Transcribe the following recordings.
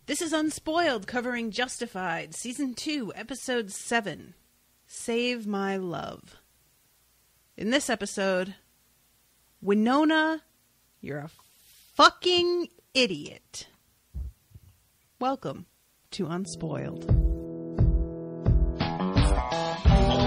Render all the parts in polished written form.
This is Unspoiled, covering Justified, Season 2, Episode 7, Save My Love. In this episode, Winona, you're a fucking idiot. Welcome to Unspoiled. On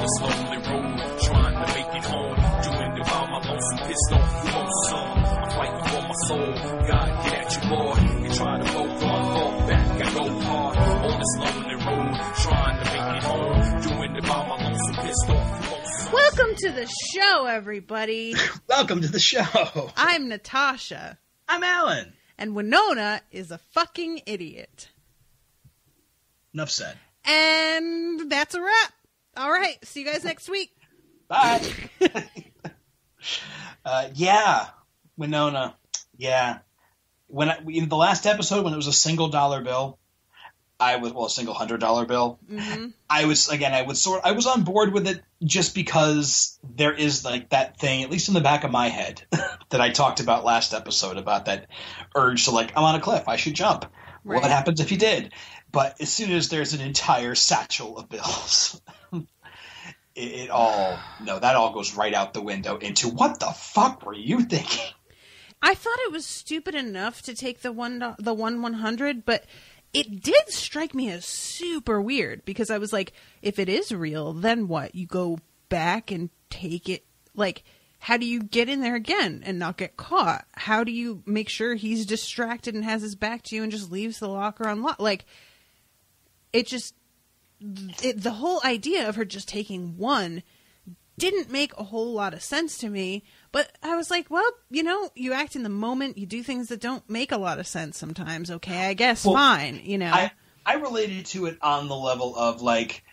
this lonely road, trying to make it home, doing it by my lonesome, pissed off, lonesome. I'm fighting for my soul, God, get at you, Lord. You try to go hard, fall back, I go hard. On this lonely road, trying to make it home, doing it by my lonesome, pissed off, lonesome. Welcome to the show, everybody. Welcome to the show. I'm Natasha. I'm Alan. And Winona is a fucking idiot. Enough said. And that's a wrap. All right. See you guys next week. Bye. Yeah. Winona. Yeah. In the last episode, when it was a single dollar bill, a single $100 bill. Mm-hmm. I was on board with it just because there is like that thing, at least in the back of my head, that I talked about last episode about that urge to like, I'm on a cliff, I should jump. Right. What happens if you did? But as soon as there's an entire satchel of bills, that all goes right out the window into what the fuck were you thinking? I thought it was stupid enough to take the 100, but it did strike me as super weird because I was like, if it is real, then what? You go back and take it? Like, how do you get in there again and not get caught? How do you make sure he's distracted and has his back to you and just leaves the locker unlocked? Like, the whole idea of her just taking one didn't make a whole lot of sense to me. But I was like, well, you act in the moment. You do things that don't make a lot of sense sometimes. Okay, I guess fine, I related to it on the level of, like,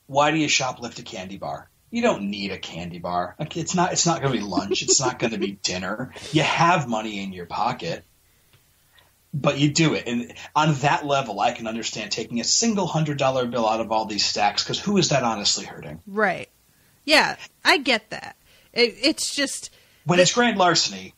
why do you shoplift a candy bar? You don't need a candy bar. Like, it's not going to be lunch. It's not going to be dinner. You have money in your pocket. But you do it. And on that level, I can understand taking a single $100 bill out of all these stacks, because who is that honestly hurting? Right. Yeah, I get that. It's just... When it's grand larceny,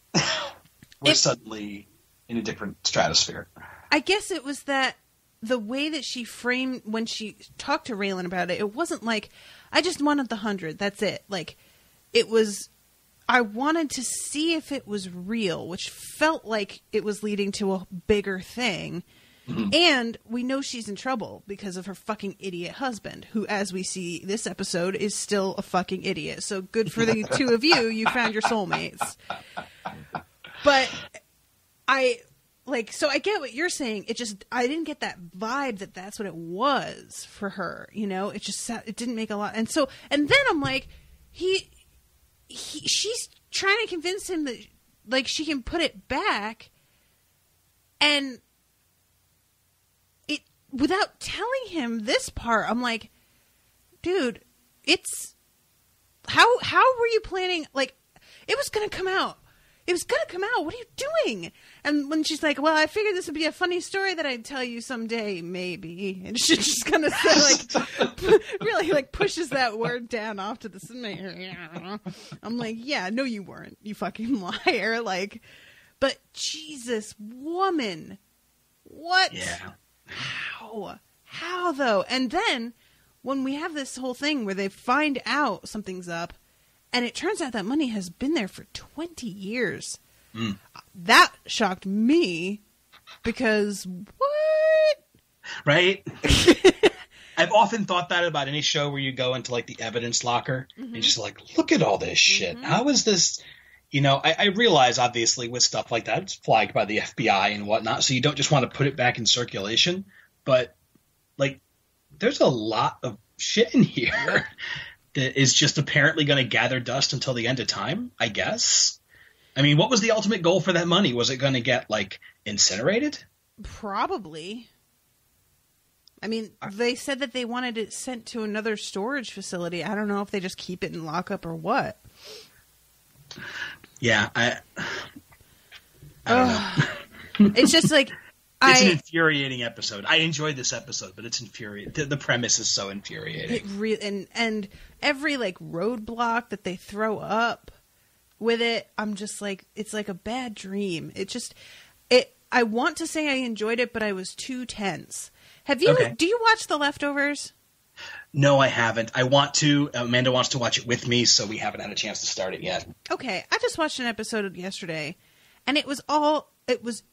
we're suddenly in a different stratosphere. I guess it was that the way that she framed when she talked to Raylan about it, it wasn't like, I just wanted the 100, that's it. Like, it was... I wanted to see if it was real, which felt like it was leading to a bigger thing. Mm-hmm. And we know she's in trouble because of her fucking idiot husband, who, as we see this episode, is still a fucking idiot. So good for the two of you. You found your soulmates. But so I get what you're saying. I didn't get that vibe that that's what it was for her. It didn't make a lot. And then I'm like, she's trying to convince him that, like, she can put it back, and it without telling him this part. I'm like, dude, it's how were you planning? Like, it was gonna come out. It was gonna come out. What are you doing? And when she's like, well, I figured this would be a funny story that I'd tell you someday, maybe. And she just kind of really like pushes that word down off to the side. I'm like, yeah, no, you weren't, you fucking liar. Like, but Jesus, woman, what? Yeah. How though? And then when we have this whole thing where they find out something's up, and it turns out that money has been there for 20 years. Mm. That shocked me because what? Right? I've often thought that about any show where you go into like the evidence locker and you're just like, look at all this shit. Mm-hmm. How is this? I realize obviously with stuff like that, it's flagged by the FBI and whatnot. So you don't just want to put it back in circulation. But like, there's a lot of shit in here. Yeah. That is just apparently going to gather dust until the end of time, I guess. I mean, what was the ultimate goal for that money? Was it going to get, like, incinerated? Probably. I mean, they said that they wanted it sent to another storage facility. I don't know if they just keep it in lockup or what. Yeah, I don't know. It's just like... It's an infuriating episode. I enjoyed this episode, but it's infuriating. The premise is so infuriating. And every like roadblock that they throw up with it, I'm just like, it's like a bad dream. I I want to say I enjoyed it, but I was too tense. Have you? Okay. Do you watch The Leftovers? No, I haven't. I want to. Amanda wants to watch it with me, so we haven't had a chance to start it yet. Okay, I just watched an episode yesterday, and it was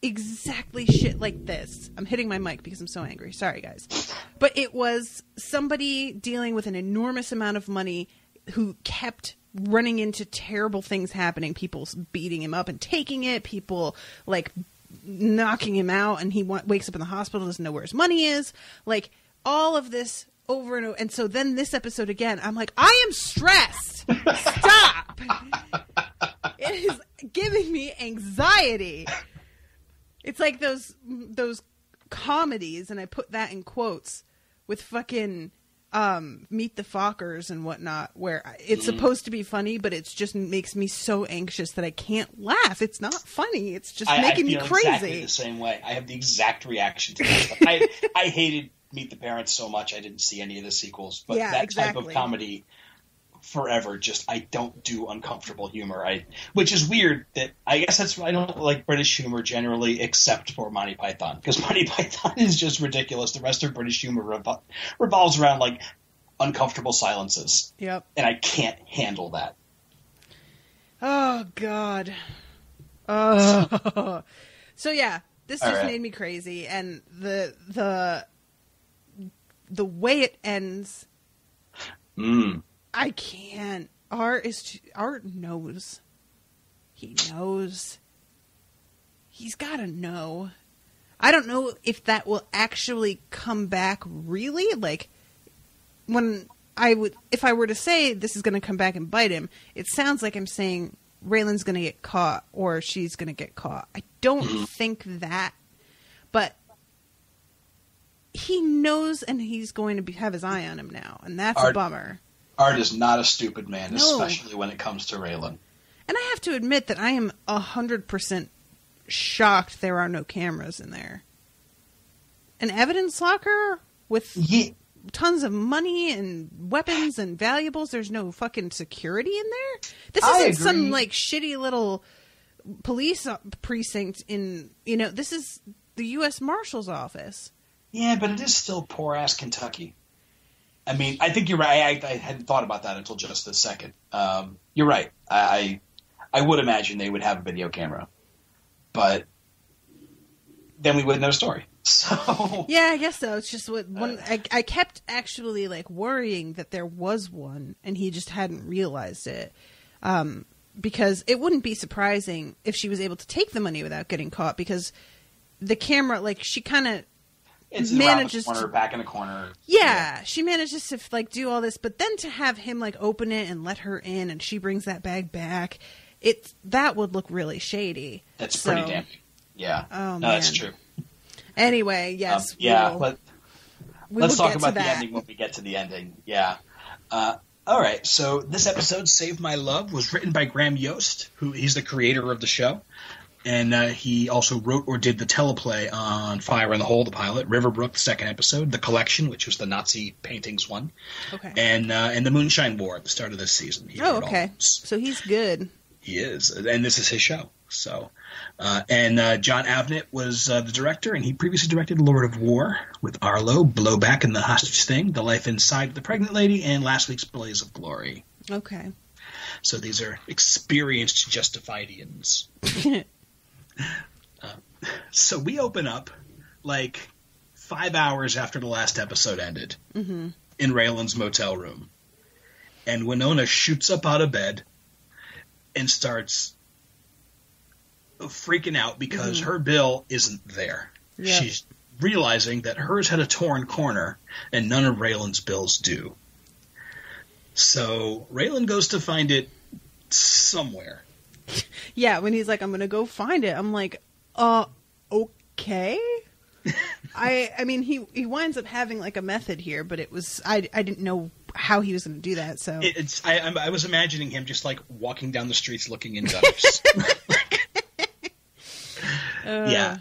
exactly shit like this. I'm hitting my mic because I'm so angry. Sorry, guys. But it was somebody dealing with an enormous amount of money who kept running into terrible things happening. People beating him up and taking it. People, like, knocking him out, and he wakes up in the hospital, doesn't know where his money is. Like, all of this over and over. And so then this episode again, I'm like, I am stressed. Stop. It is giving me anxiety. It's like those comedies, and I put that in quotes, with fucking Meet the Fockers and whatnot, where it's supposed to be funny, but it just makes me so anxious that I can't laugh. It's not funny. It's just making me crazy. Exactly the same way. I have the exact reaction to that. I hated Meet the Parents so much I didn't see any of the sequels, but type of comedy forever, just I don't do uncomfortable humor. Which is weird. That I guess that's why I don't like British humor generally, except for Monty Python, because Monty Python is just ridiculous. The rest of British humor revolves around like uncomfortable silences. Yep. And I can't handle that. Oh God. Oh. So yeah, this just made me crazy, and the way it ends. I can't. Art knows. He knows. He's got to know. I don't know if that will actually come back really. Like, if I were to say this is going to come back and bite him, it sounds like I'm saying Raylan's going to get caught or she's going to get caught. I don't think that, but he knows, and he's going to have his eye on him now, and that's a bummer. Art is not a stupid man, especially when it comes to Raylan. And I have to admit that I am 100% shocked there are no cameras in there. An evidence locker with tons of money and weapons and valuables. There's no fucking security in there? This isn't some, like, shitty little police precinct in, this is the U.S. Marshal's office. Yeah, but it is still poor-ass Kentucky. I mean, I think you're right. I hadn't thought about that until just a second. You're right. I would imagine they would have a video camera, but then we wouldn't know a story. So yeah, I guess so. It's just I kept actually like worrying that there was one, and he just hadn't realized it. Because it wouldn't be surprising if she was able to take the money without getting caught, because the camera, like, she kind of. It's manages around the corner, back in the corner. Yeah, she manages to like do all this, but then to have him like open it and let her in, and she brings that bag back, that would look really shady. That's pretty damning. Yeah. Oh, man. No, that's true. Anyway, yes. Let's talk about the ending when we get to the ending. Yeah. All right. So this episode, Save My Love, was written by Graham Yost, he's the creator of the show. And he also wrote or did the teleplay on Fire in the Hole, the pilot, Riverbrook, the second episode, The Collection, which was the Nazi paintings one, and The Moonshine War at the start of this season. Okay. So he's good. He is, and this is his show. So, John Avnet was the director, and he previously directed Lord of War with Arlo, Blowback and the Hostage Sting, The Life Inside of the Pregnant Lady, and last week's Blaze of Glory. Okay. So these are experienced Justifiedians. So we open up like 5 hours after the last episode ended in Raylan's motel room. And Winona shoots up out of bed and starts freaking out because her bill isn't there. Yep. She's realizing that hers had a torn corner and none of Raylan's bills do. So Raylan goes to find it somewhere. Yeah, when he's like, I'm going to go find it. I'm like, okay. I mean, he winds up having like a method here, but it was, I didn't know how he was going to do that. So I was imagining him just like walking down the streets looking in gutters. Yeah.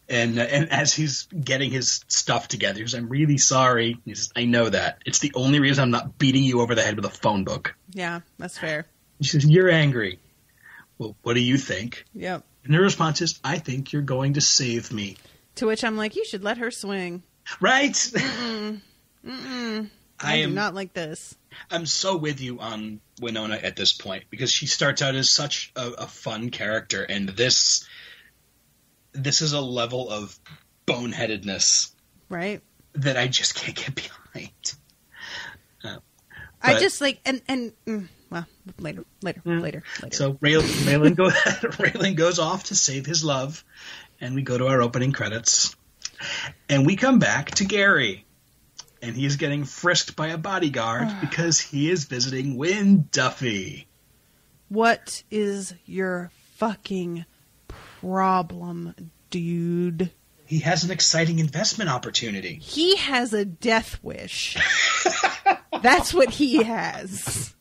And as he's getting his stuff together, he says, I'm really sorry. He says, I know that. It's the only reason I'm not beating you over the head with a phone book. Yeah, that's fair. She says, you're angry. Well, what do you think? Yep. And her response is, I think you're going to save me. To which I'm like, you should let her swing. Right? I do not like this. I'm so with you on Winona at this point, because she starts out as such a fun character, and this is a level of boneheadedness, right, that I just can't get behind. I just like well, later. So Raylan goes off to save his love, and we go to our opening credits, and we come back to Gary. And he is getting frisked by a bodyguard because he is visiting Wynn Duffy. What is your fucking problem, dude? He has an exciting investment opportunity. He has a death wish. That's what he has.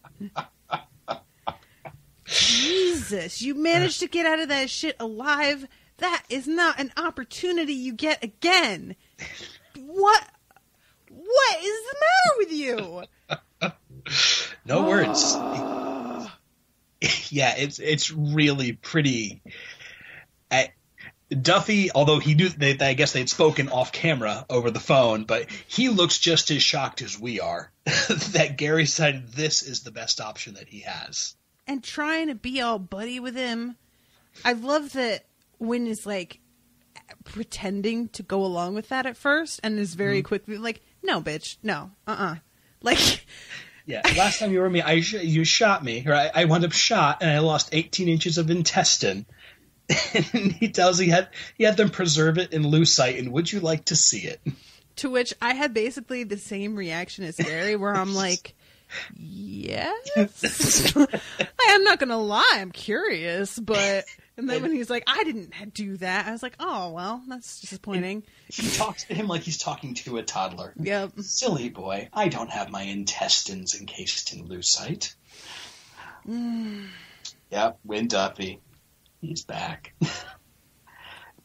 Jesus, you managed to get out of that shit alive. That is not an opportunity you get again. What is the matter with you? No words. Yeah, it's really pretty. Duffy, although he knew I guess they'd spoken off camera over the phone, but he looks just as shocked as we are that Gary decided this is the best option that he has. And trying to be all buddy with him. I love that Wynn is like pretending to go along with that at first and is very quickly like, no, bitch, no, like, yeah. Last time you were me, you shot me, or I wound up shot, and I lost 18 inches of intestine. And he tells he had them preserve it in lucite, and would you like to see it? To which I had basically the same reaction as Gary, where I'm like, yes. I'm not gonna lie, I'm curious, but. And then when he's like, I didn't do that, I was like, oh, well, that's disappointing. He talks to him like he's talking to a toddler. Yep. Silly boy, I don't have my intestines encased in lucite. Yep, Wynn Duffy. He's back.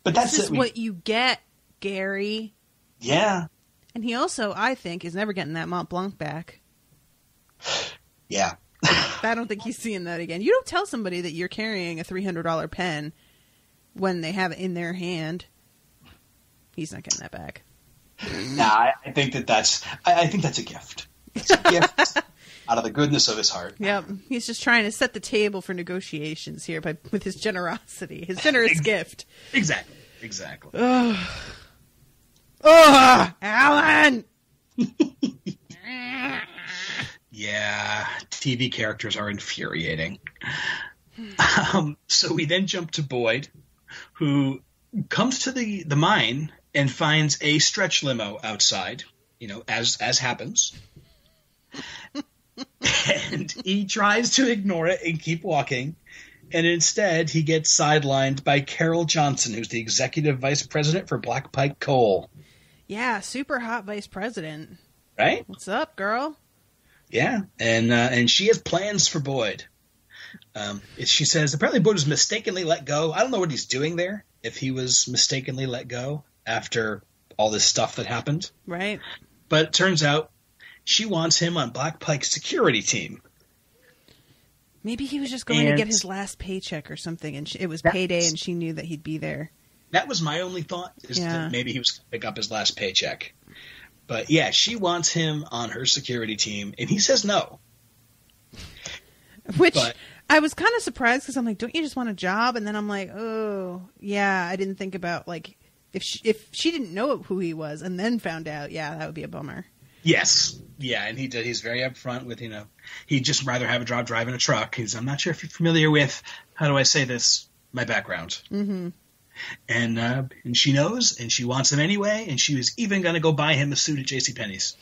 But this is what you get, Gary. Yeah. And he also, I think, is never getting that Mont Blanc back. Yeah. I don't think he's seeing that again. You don't tell somebody that you're carrying a $300 pen when they have it in their hand. He's not getting that back. Nah, I think that's a gift. It's a gift out of the goodness of his heart. Yep. He's just trying to set the table for negotiations here with his generosity, his generous gift. Exactly. Ugh, Alan! Yeah, TV characters are infuriating. So we then jump to Boyd, who comes to the mine and finds a stretch limo outside, as happens. And he tries to ignore it and keep walking. And instead, he gets sidelined by Carol Johnson, who's the executive vice president for Black Pike Coal. Yeah, super hot vice president. Right? What's up, girl? Yeah, and she has plans for Boyd. She says apparently Boyd was mistakenly let go. I don't know what he's doing there, if he was mistakenly let go after all this stuff that happened. Right. But it turns out she wants him on Black Pike's security team. Maybe he was just going to get his last paycheck or something, and it was payday, and she knew that he'd be there. That was my only thought, that maybe he was going to pick up his last paycheck. But yeah, she wants him on her security team, and he says no. Which I was kind of surprised, because I'm like, don't you just want a job? And then I'm like, oh, yeah, I didn't think about, like, if she didn't know who he was and then found out, yeah, that would be a bummer. Yes. Yeah, and he's very upfront with, he'd just rather have a job driving a truck. I'm not sure if you're familiar with, how do I say this, my background. Mm-hmm. And she knows, and she wants him anyway, and she was even going to go buy him a suit at JCPenney's.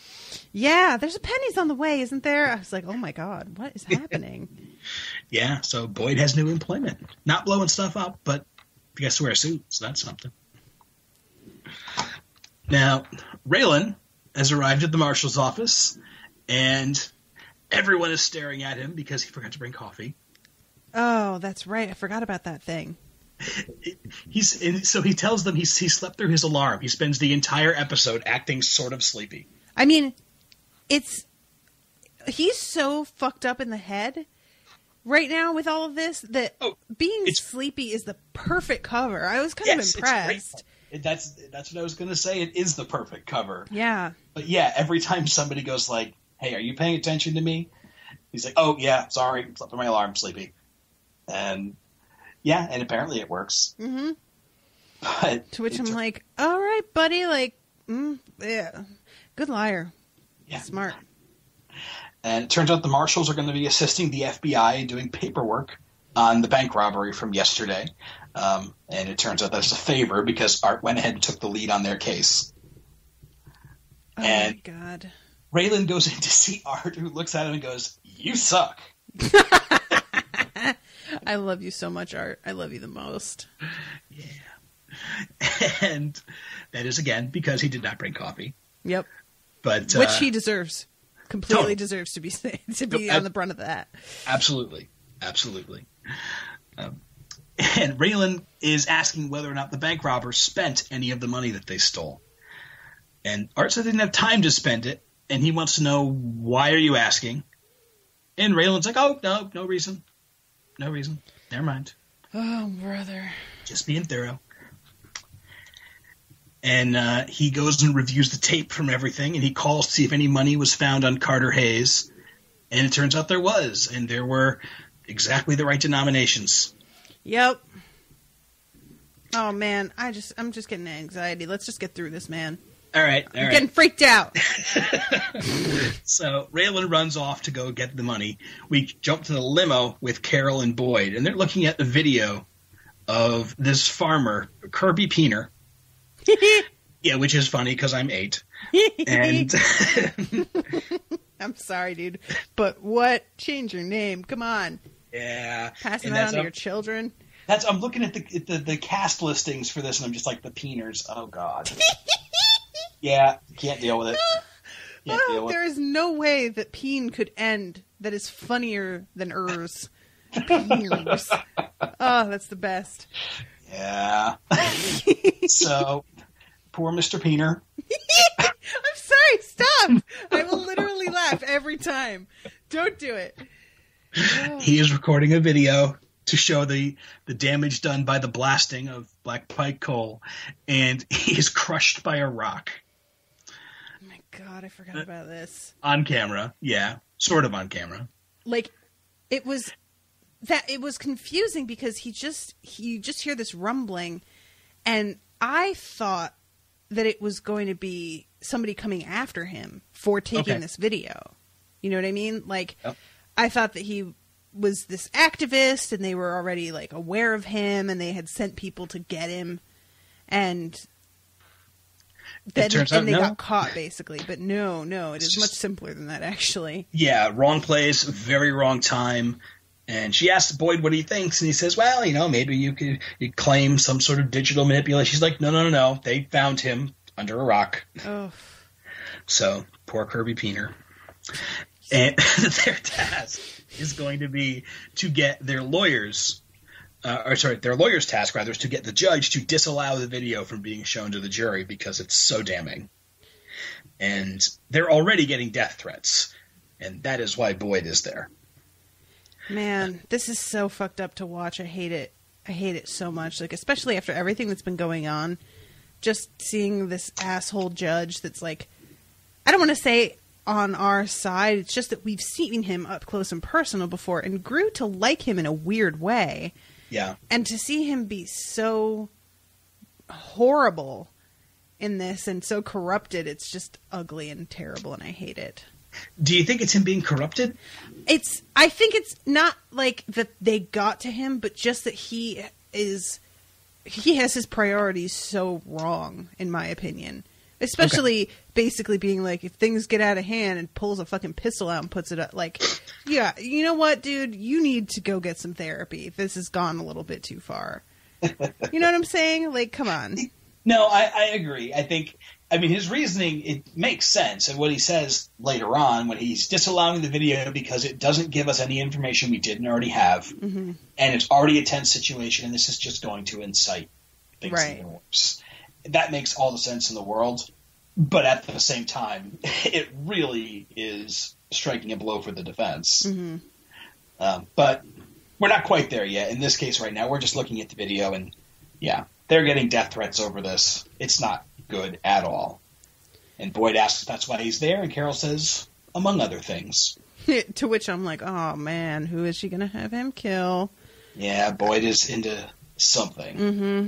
Yeah, there's a Penny's on the way, isn't there? I was like, oh my God, what is happening? Yeah, so Boyd has new employment. Not blowing stuff up, but he has to wear a suit, so that's something. Now, Raylan has arrived at the marshal's office, and everyone is staring at him because he forgot to bring coffee. Oh, that's right. I forgot about that thing. So he tells them he slept through his alarm. He spends the entire episode acting sort of sleepy. I mean, he's so fucked up in the head right now with all of this that being sleepy is the perfect cover. I was kind of impressed. That's what I was going to say. It is the perfect cover. Yeah. But yeah, every time somebody goes like, "Hey, are you paying attention to me?" He's like, "Oh yeah, sorry, slept on my alarm, sleepy." And yeah, and apparently it works. Mm-hmm. But to which I'm like, "All right, buddy, like, yeah, good liar, yeah, smart." And it turns out the marshals are going to be assisting the FBI in doing paperwork on the bank robbery from yesterday. And it turns out that's a favor because Art went ahead and took the lead on their case. Oh, and my God. Raylan goes in to see Art, who looks at him and goes, "You suck." I love you so much, Art. I love you the most. Yeah. And that is, again, because he did not bring coffee. Yep. But which he deserves. Completely deserves to be on the brunt of that. Absolutely. Absolutely. And Raylan is asking whether or not the bank robbers spent any of the money that they stole. And Art said they didn't have time to spend it, and he wants to know, why are you asking? And Raylan's like, "Oh, no reason. No reason. Never mind." Oh, brother. Just being thorough. And he goes and reviews the tape from everything, and he calls to see if any money was found on Carter Hayes. And it turns out there was, and there were exactly the right denominations. Yep. Oh, man. I'm just getting anxiety. Let's just get through this, man. All right. I'm getting freaked out. So Raylan runs off to go get the money. We jump to the limo with Carol and Boyd, and they're looking at the video of this farmer, Kirby Peener. Yeah, which is funny because I'm 8. And I'm sorry, dude. But what? Change your name. Come on. Yeah. Pass it on to your children. I'm looking at the cast listings for this, and I'm just like, the Peeners. Oh, God. Yeah, can't deal with it. There is no way that Peen could end that is funnier than Ers. Peeners. Oh, that's the best. Yeah. So, poor Mr. Peener. I'm sorry, stop! I will literally laugh every time. Don't do it. Oh. He is recording a video to show the damage done by the blasting of Black Pike Coal, and he is crushed by a rock. Oh my God, I forgot about this. On camera, yeah. Sort of on camera. Like, it was confusing because you just hear this rumbling, and I thought that it was going to be somebody coming after him for taking this video. You know what I mean? Like, yep. I thought that he was this activist, and they were already like aware of him, and they had sent people to get him, and then they got caught basically. But no, it is much simpler than that, actually. Yeah, wrong place, very wrong time. And she asks Boyd what he thinks, and he says, "Well, maybe you claim some sort of digital manipulation." She's like, No. They found him under a rock. Oh. So, poor Kirby Peener. And their task is going to be to get their lawyer's task, rather, is to get the judge to disallow the video from being shown to the jury because it's so damning. And they're already getting death threats, and that is why Boyd is there. Man, this is so fucked up to watch. I hate it. I hate it so much. Like, especially after everything that's been going on, just seeing this asshole judge that's like, I don't want to say on our side. It's just that we've seen him up close and personal before and grew to like him in a weird way. Yeah. And to see him be so horrible in this and so corrupted, it's just ugly and terrible, and I hate it. Do you think it's him being corrupted? I think it's not like that they got to him, but just that he has his priorities so wrong, in my opinion. Especially basically being like, if things get out of hand, and pulls a fucking pistol out and puts it up, like, yeah, you know what, dude? You need to go get some therapy. This has gone a little bit too far. You know what I'm saying? Like, come on. No, I agree. I mean, his reasoning, it makes sense. And what he says later on, when he's disallowing the video because it doesn't give us any information we didn't already have, and it's already a tense situation, and this is just going to incite things even worse. That makes all the sense in the world. But at the same time, it really is striking a blow for the defense. But we're not quite there yet. In this case right now, we're just looking at the video, and yeah, they're getting death threats over this. It's not good at all. And Boyd asks if that's why he's there, and Carol says, among other things. To which I'm like, oh man, who is she going to have him kill? Yeah, Boyd is into something. Mm-hmm.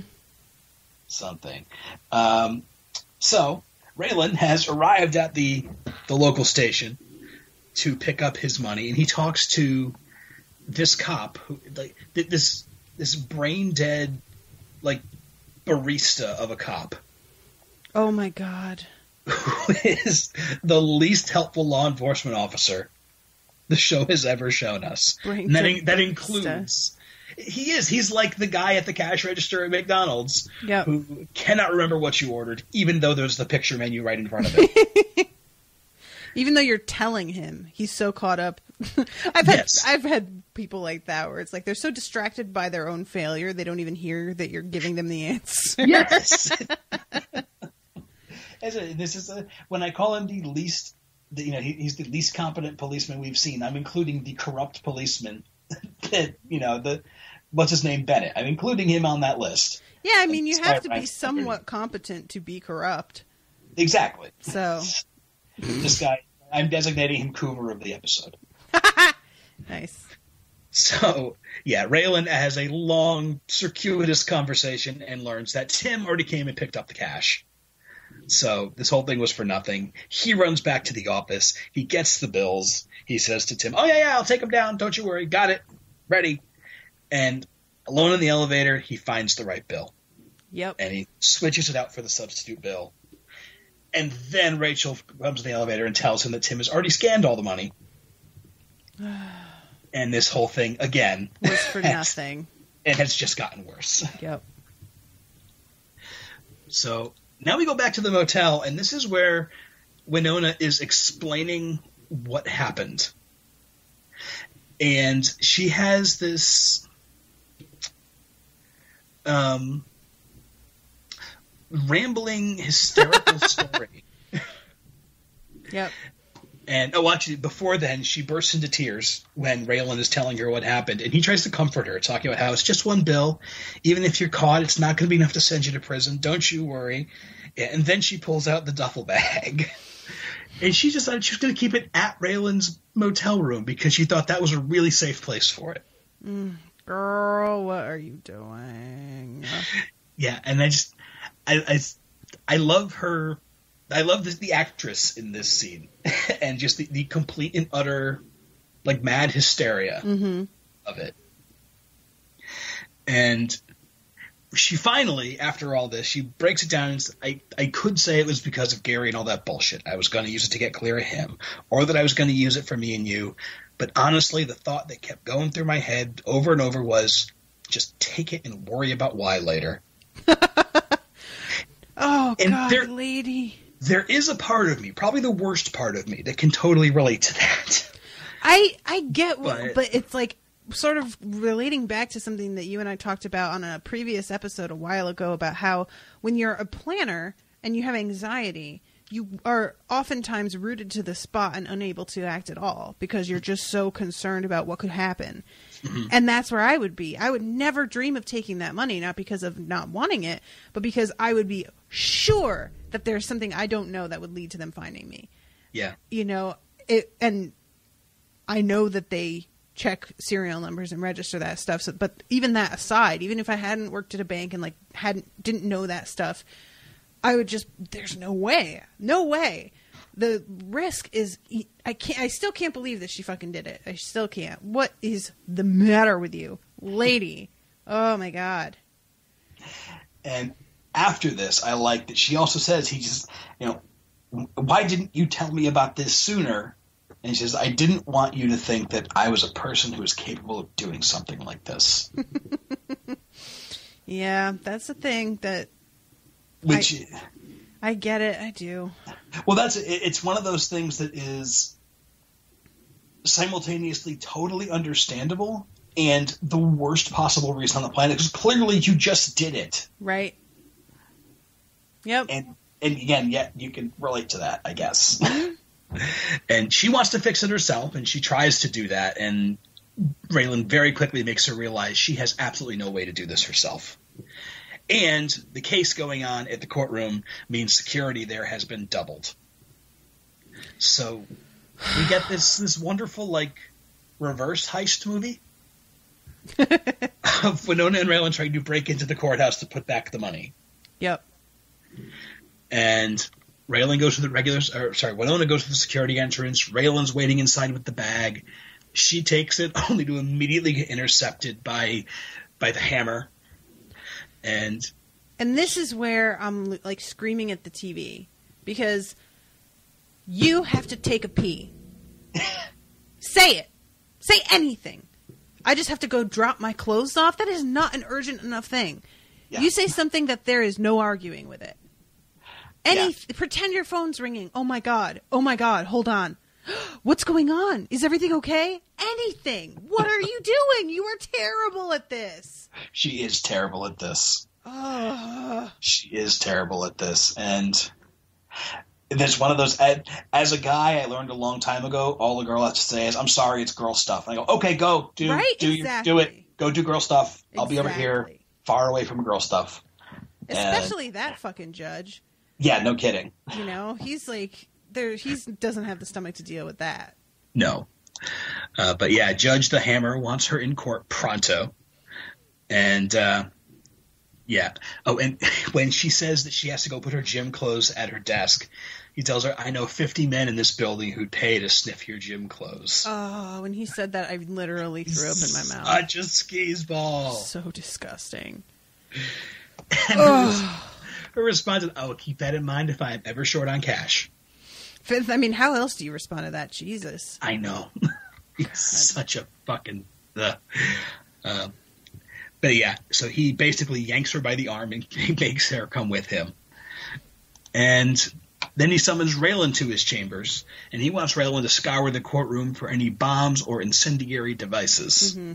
Something. So, Raylan has arrived at the local station to pick up his money, and he talks to this cop, who, like this brain dead, like barista of a cop. Oh my god! Who is the least helpful law enforcement officer the show has ever shown us? And that includes. He's like the guy at the cash register at McDonald's who cannot remember what you ordered, even though there's the picture menu right in front of it. Even though you're telling him, he's so caught up. I've had people like that where it's like they're so distracted by their own failure they don't even hear that you're giving them the answer. Yes. When I call him the least, he's the least competent policeman we've seen. I'm including the corrupt policeman. That what's his name, Bennett. I'm including him on that list. Yeah, I mean, you have to be somewhat competent to be corrupt. Exactly. So this guy, I'm designating him Coover of the episode. Nice. So, yeah, Raylan has a long, circuitous conversation and learns that Tim already came and picked up the cash. So this whole thing was for nothing. He runs back to the office. He gets the bills. He says to Tim, "Oh, yeah, I'll take them down. Don't you worry. Got it. Ready." And alone in the elevator, he finds the right bill. Yep. And he switches it out for the substitute bill. And then Rachel comes in the elevator and tells him that Tim has already scanned all the money. And this whole thing, again, was for nothing. It has just gotten worse. Yep. So now we go back to the motel, and this is where Winona is explaining what happened. And she has this rambling, hysterical story. Yep. And, actually, before then, she bursts into tears when Raylan is telling her what happened. And he tries to comfort her, talking about how it's just one bill. Even if you're caught, it's not going to be enough to send you to prison. Don't you worry. And then she pulls out the duffel bag. And she decided she was going to keep it at Raylan's motel room because she thought that was a really safe place for it. Girl, what are you doing? Yeah, and I love her. I love the actress in this scene and just the complete and utter, like, mad hysteria of it. And she finally, after all this, she breaks it down and says, I could say it was because of Gary and all that bullshit. I was going to use it to get clear of him, or that I was going to use it for me and you. But honestly, the thought that kept going through my head over and over was, just take it and worry about why later. Oh, and God, lady. There is a part of me, probably the worst part of me, that can totally relate to that. I get, but it's like sort of relating back to something that you and I talked about on a previous episode a while ago about how when you're a planner and you have anxiety, you are oftentimes rooted to the spot and unable to act at all because you're just so concerned about what could happen. Mm-hmm. And that's where I would be. I would never dream of taking that money, not because of not wanting it, but because I would be sure that there's something I don't know that would lead to them finding me. Yeah. And I know that they check serial numbers and register that stuff. So, but even that aside, even if I hadn't worked at a bank and didn't know that stuff, I would just, there's no way. The risk is, I still can't believe that she fucking did it. I still can't. What is the matter with you, lady? Oh my God. And after this, I like that she also says, why didn't you tell me about this sooner? And he says, I didn't want you to think that I was a person who was capable of doing something like this. Yeah, that's the thing that... I get it. I do. Well, it's one of those things that is simultaneously totally understandable and the worst possible reason on the planet, because clearly you just did it. Right. Yep. And again, you can relate to that, I guess. And she wants to fix it herself, and she tries to do that, and Raylan very quickly makes her realize she has absolutely no way to do this herself. And the case going on at the courtroom means security there has been doubled. So we get this wonderful, like, reverse heist movie of Winona and Raylan trying to break into the courthouse to put back the money. Yep. And Winona goes to the security entrance. Raylan's waiting inside with the bag. She takes it, only to immediately get intercepted by the hammer. And this is where I'm like screaming at the TV, because you have to take a pee. Say it. Say anything. I just have to go drop my clothes off. That is not an urgent enough thing. Yeah. You say something that there is no arguing with it. Pretend your phone's ringing. Oh my God. Hold on. What's going on? Is everything okay? Anything. What are you doing? You are terrible at this. She is terrible at this. She is terrible at this. And there's one of those, as a guy, I learned a long time ago, all a girl has to say is, I'm sorry, it's girl stuff. And I go, okay, go. Do it. Go do girl stuff. I'll be over here, far away from girl stuff. Especially that fucking judge. Yeah, no kidding. You know, he's like, he doesn't have the stomach to deal with that. No. But yeah, Judge the Hammer wants her in court pronto. And, yeah. Oh, and when she says that she has to go put her gym clothes at her desk, he tells her, I know 50 men in this building who'd pay to sniff your gym clothes. Oh, when he said that, I literally threw up in my mouth. Such a skis ball. So disgusting. And her response is, I will keep that in mind if I am ever short on cash. I mean, how else do you respond to that? Jesus. I know. He's such a fucking... But yeah, so he basically yanks her by the arm and he makes her come with him. And then he summons Raylan to his chambers, and he wants Raylan to scour the courtroom for any bombs or incendiary devices. Mm-hmm.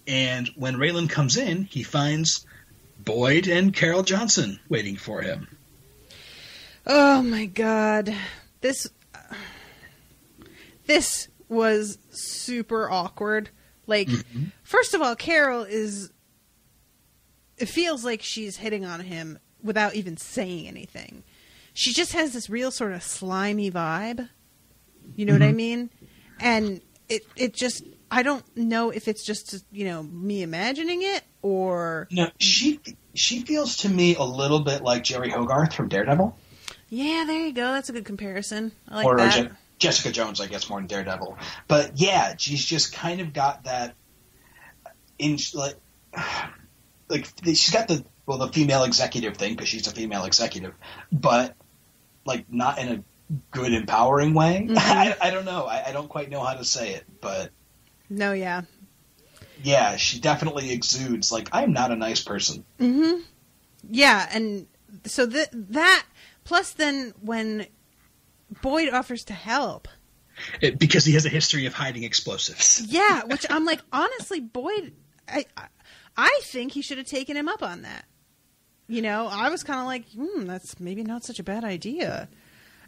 And when Raylan comes in, he finds Boyd and Carol Johnson waiting for him. Oh my God. This was super awkward. Like, First of all, Carol it feels like she's hitting on him without even saying anything. She just has this real sort of slimy vibe. You know what I mean? And it just, I don't know if it's just, me imagining it or... No, she feels to me a little bit like Jerry Hogarth from Daredevil. Yeah, there you go. That's a good comparison. I like that. Jessica Jones, I guess, more than Daredevil. But yeah, she's just kind of got that, she's got the female executive thing because she's a female executive, but like not in a good, empowering way. Mm-hmm. I don't know. I don't quite know how to say it, but no, yeah, she definitely exudes like I'm not a nice person. Mm-hmm. Yeah, and so that plus then when Boyd offers to help. Because he has a history of hiding explosives. Yeah, which I'm like, honestly, Boyd, I think he should have taken him up on that. I was kind of like, that's maybe not such a bad idea.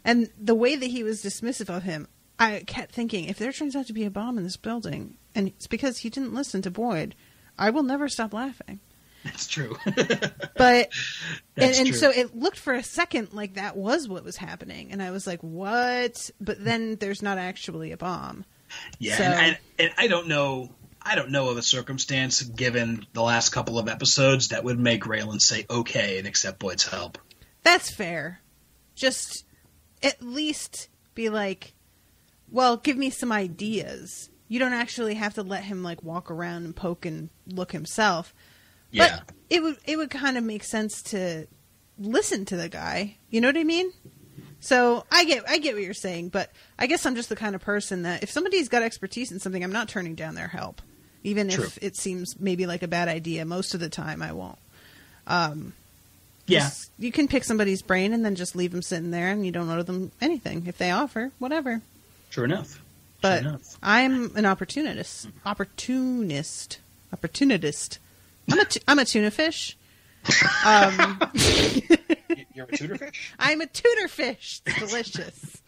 And the way that he was dismissive of him, I kept thinking, if there turns out to be a bomb in this building, and it's because he didn't listen to Boyd, I will never stop laughing. That's true. But and so it looked for a second like that was what was happening, and I was like, "What?" But then there's not actually a bomb. Yeah, so, and I don't know of a circumstance given the last couple of episodes that would make Raylan say okay and accept Boyd's help. That's fair. Just at least be like, "Well, give me some ideas." You don't actually have to let him like walk around and poke and look himself. Yeah. But it would kind of make sense to listen to the guy. You know what I mean? So I get what you're saying, but I guess I'm just the kind of person that if somebody's got expertise in something, I'm not turning down their help, even if it seems maybe like a bad idea. Most of the time, I won't. You can pick somebody's brain and then just leave them sitting there, and you don't owe them anything if they offer whatever. True enough. But I'm an opportunist. I'm a tuna fish. You're a tutor fish? I'm a tutor fish. It's delicious.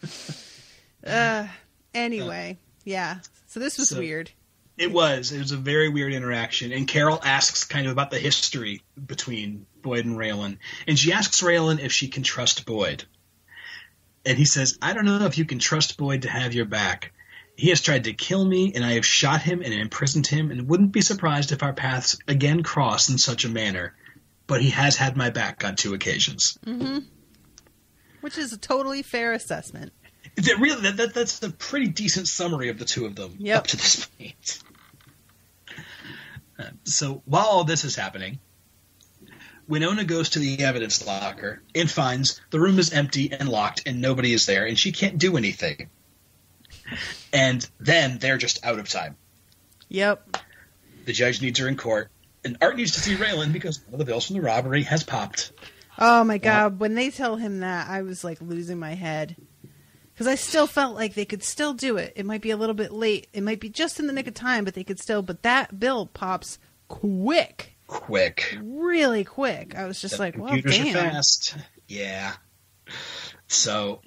Anyway, yeah. So this was weird. It was a very weird interaction. And Carol asks kind of about the history between Boyd and Raylan. And she asks Raylan if she can trust Boyd. And he says, I don't know if you can trust Boyd to have your back. He has tried to kill me, and I have shot him and imprisoned him, and wouldn't be surprised if our paths again cross in such a manner. But he has had my back on 2 occasions. Mm-hmm. Which is a totally fair assessment. That's a pretty decent summary of the two of them up to this point. So while all this is happening, Winona goes to the evidence locker and finds the room is empty and locked and nobody is there and she can't do anything. And then they're just out of time. Yep. The judge needs her in court, and Art needs to see Raylan because one of the bills from the robbery has popped. Oh my God. When they tell him that, I was like losing my head. Because I still felt like they could still do it. It might be a little bit late. It might be just in the nick of time, but they could still. But that bill pops quick. Really quick. I was just like, well, damn. Computers are fast. Yeah. So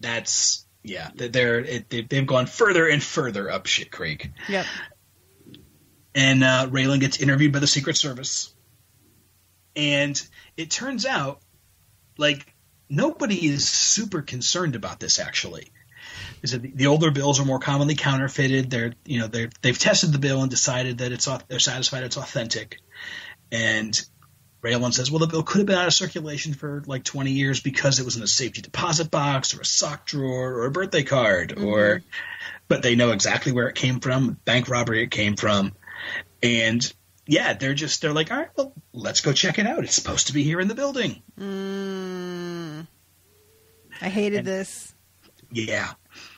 that's, they've gone further and further up shit creek. Yep. And Raylan gets interviewed by the Secret Service. And it turns out, like, nobody is super concerned about this, actually. The older bills are more commonly counterfeited. They've tested the bill and decided that they're satisfied it's authentic. And Raylan says, well, the bill could have been out of circulation for like 20 years because it was in a safety deposit box or a sock drawer or a birthday card. Mm-hmm. But they know exactly where it came from, bank robbery it came from. And yeah, they're like, all right, well, let's go check it out. It's supposed to be here in the building. I hated this. Yeah.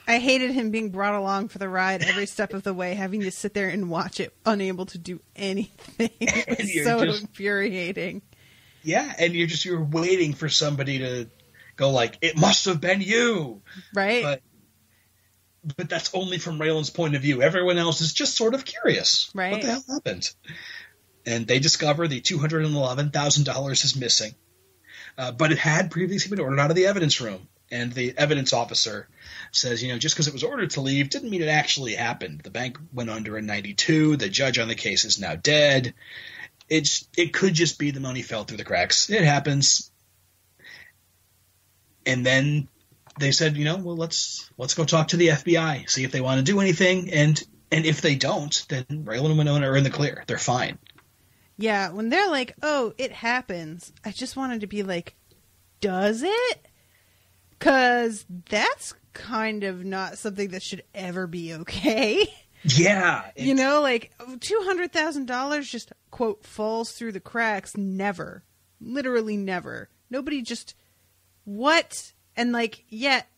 I hated him being brought along for the ride every step of the way, having to sit there and watch it, unable to do anything. It was so infuriating. Yeah, and you're waiting for somebody to go like, it must have been you. Right. But that's only from Raylan's point of view. Everyone else is just sort of curious. Right. What the hell happened? And they discover the $211,000 is missing. But it had previously been ordered out of the evidence room. And the evidence officer says, just because it was ordered to leave didn't mean it actually happened. The bank went under in 92. The judge on the case is now dead. It could just be the money fell through the cracks. It happens. And then they said, well, let's go talk to the FBI, see if they want to do anything. And if they don't, then Raylan and Winona are in the clear. They're fine. Yeah, when they're like, oh, it happens, I just wanted to be like, does it? Because that's kind of not something that should ever be okay. Yeah. Like $200,000 just, quote, falls through the cracks. Never. Literally never. Nobody just, what? And like,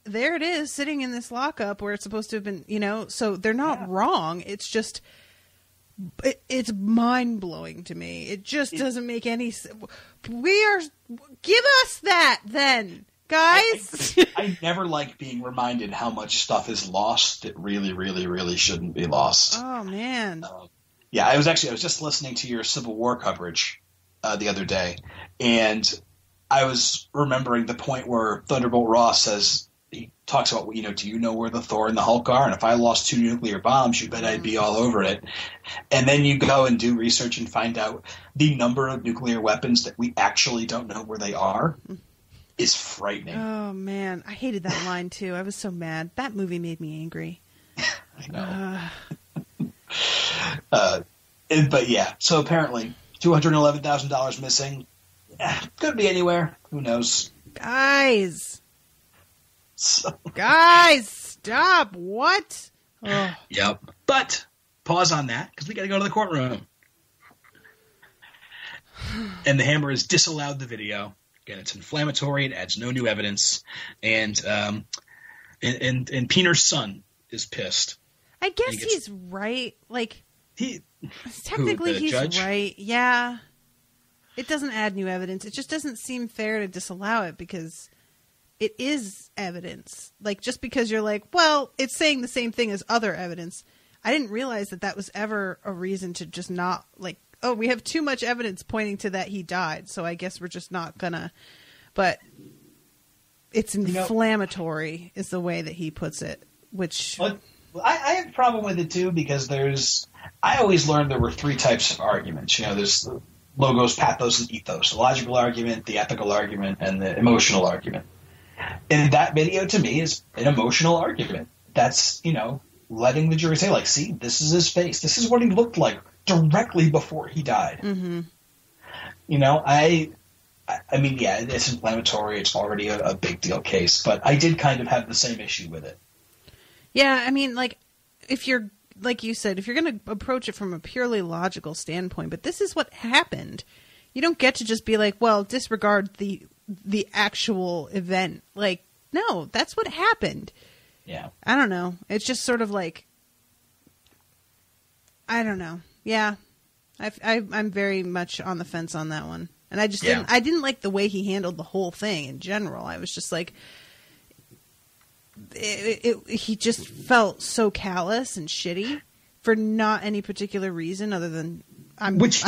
there it is sitting in this lockup where it's supposed to have been, so they're not wrong. It's just, it's mind-blowing to me. It just doesn't make any sense. Give us that then. Guys, I never like being reminded how much stuff is lost that really, really, really shouldn't be lost. Oh man. I was just listening to your Civil War coverage the other day, and I was remembering the point where Thunderbolt Ross says, he talks about, do you know where the Thor and the Hulk are? And if I lost 2 nuclear bombs, you bet I'd be all over it. And then you go and do research and find out the number of nuclear weapons that we actually don't know where they are. Is frightening. Oh man, I hated that line too. I was so mad. That movie made me angry. I know. But yeah, so apparently $211,000 missing. Could be anywhere. Who knows? Guys, stop! What? Oh. Yep. But pause on that because we got to go to the courtroom. And the Hammer has disallowed the video. Again, it's inflammatory. It adds no new evidence, and Peener's son is pissed. I guess he's right. Like technically, the he's judge? right. Yeah, it doesn't add new evidence. It just doesn't seem fair to disallow it because it is evidence. Like just because you're like, well, it's saying the same thing as other evidence. I didn't realize that was ever a reason to just not like. Oh, we have too much evidence pointing to that he died, so I guess we're just not gonna. But it's inflammatory, is the way that he puts it. Which I have a problem with it too because I always learned there were three types of arguments. There's the logos, pathos, and ethos. The logical argument, the ethical argument, and the emotional argument. And that video to me is an emotional argument. That's, letting the jury say, like, see, this is his face. This is what he looked like directly before he died. Mm-hmm. I mean, yeah, it's inflammatory. It's already a big deal case, but I did kind of have the same issue with it. Yeah, I mean, like, if you're, like you said, if you're going to approach it from a purely logical standpoint, but this is what happened. You don't get to just be like, well, disregard the actual event. Like, no, that's what happened. Yeah. I don't know. It's just sort of like, I don't know. Yeah. I'm very much on the fence on that one. And I just didn't like the way he handled the whole thing in general. I was just like, he just felt so callous and shitty for not any particular reason other than And which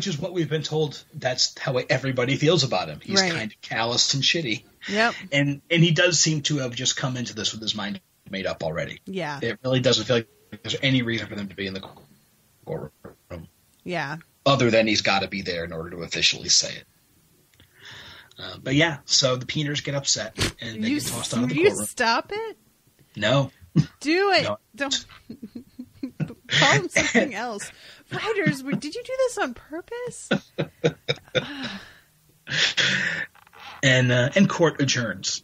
is what we've been told. That's how everybody feels about him. He's kind of calloused and shitty. Yep. And he does seem to have just come into this with his mind made up already. Yeah. It really doesn't feel like there's any reason for them to be in the courtroom. Yeah. Other than he's got to be there in order to officially say it. But yeah, so the Peeners get upset and they get tossed out of the courtroom. You stop it? No. Do it. No. Don't. Call him something else. Writers, did you do this on purpose? And court adjourns.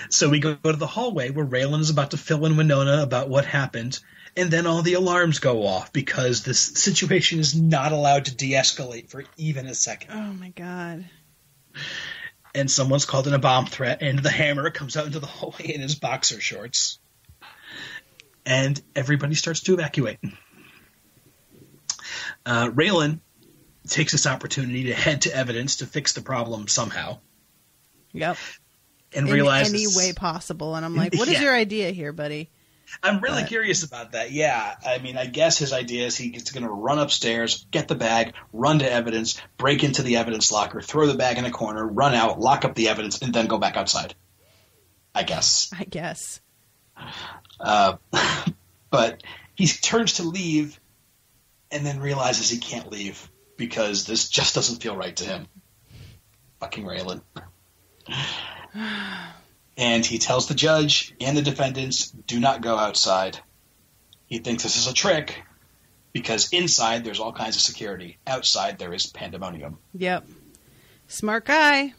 So we go to the hallway where Raylan is about to fill in Winona about what happened, and then all the alarms go off because this situation is not allowed to de-escalate for even a second. Oh my god. And someone's called in a bomb threat, and the Hammer comes out into the hallway in his boxer shorts. And everybody starts to evacuate. Raylan takes this opportunity to head to evidence to fix the problem somehow. Yep. And in realizes any way possible. And I'm like, what is your idea here, buddy? I'm really curious about that. Yeah. I mean, I guess his idea is he's going to run upstairs, get the bag, run to evidence, break into the evidence locker, throw the bag in a corner, run out, lock up the evidence, and then go back outside. I guess. But he turns to leave and then realizes he can't leave because this just doesn't feel right to him. Fucking Raylan. And he tells the judge and the defendants, do not go outside. He thinks this is a trick because inside there's all kinds of security. Outside there is pandemonium. Yep. Smart guy.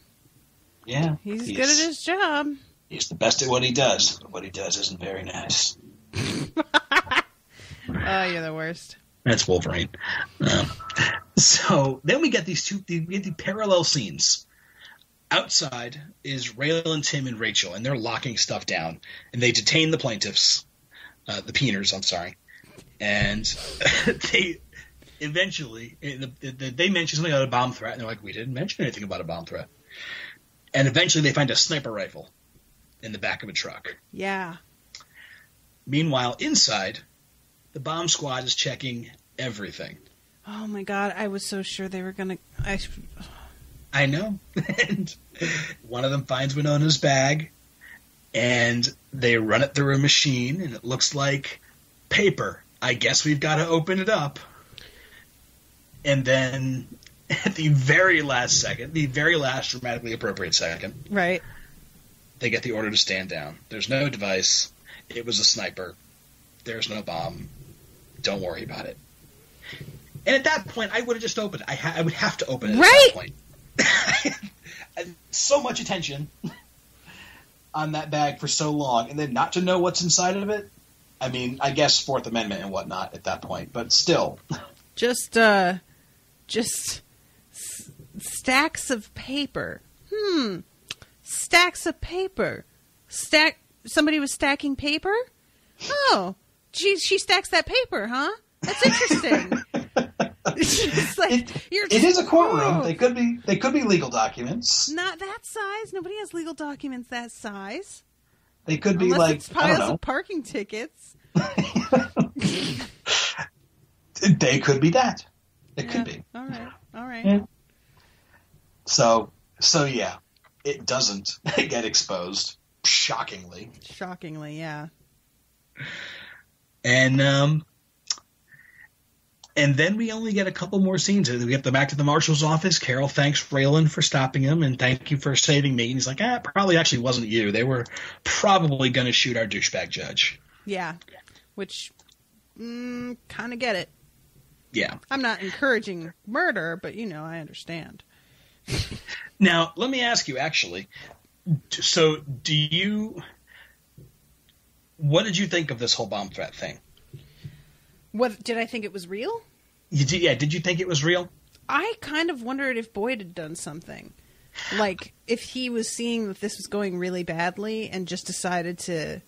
Yeah. He's good at his job. He's the best at what he does, but what he does isn't very nice. Oh, you're the worst. That's Wolverine. So then we get the parallel scenes. Outside is Raylan, Tim, and Rachel, and they're locking stuff down. And they detain the plaintiffs, the Peeners, I'm sorry. And they eventually, they mention something about a bomb threat, and they're like, we didn't mention anything about a bomb threat. And eventually they find a sniper rifle in the back of a truck. Yeah. Meanwhile, inside, the bomb squad is checking everything. Oh my god, I was so sure they were going to... I know. And one of them finds Winona's bag, and they run it through a machine, and it looks like paper. I guess we've got to open it up. And then at the very last second, the very last dramatically appropriate second, right, they get the order to stand down. There's no device. It was a sniper. There's no bomb. Don't worry about it. And at that point, I would have just opened it. I would have to open it at that point. So much attention on that bag for so long, and then not to know what's inside of it. I mean, I guess Fourth Amendment and whatnot at that point, but still, just stacks of paper. Stacks of paper. Somebody was stacking paper. Oh, she stacks that paper, huh? That's interesting. It's like, it is a courtroom. They could be legal documents. Not that size. Nobody has legal documents that size. They could be Unless like it's piles of parking tickets. They could be that. It could be. All right. Yeah. So yeah, it doesn't get exposed. Shockingly. Shockingly, yeah. And then we only get a couple more scenes. We get back to the marshal's office. Carol thanks Raylan for stopping him and thank you for saving me. And he's like, it probably actually wasn't you. They were probably going to shoot our douchebag judge. Yeah, which kind of get it. Yeah. I'm not encouraging murder, but, I understand. Now, let me ask you, actually. So, what did you think of this whole bomb threat thing? What did I think it was real? Did you think it was real? I kind of wondered if Boyd had done something. Like, if he was seeing that this was going really badly and just decided to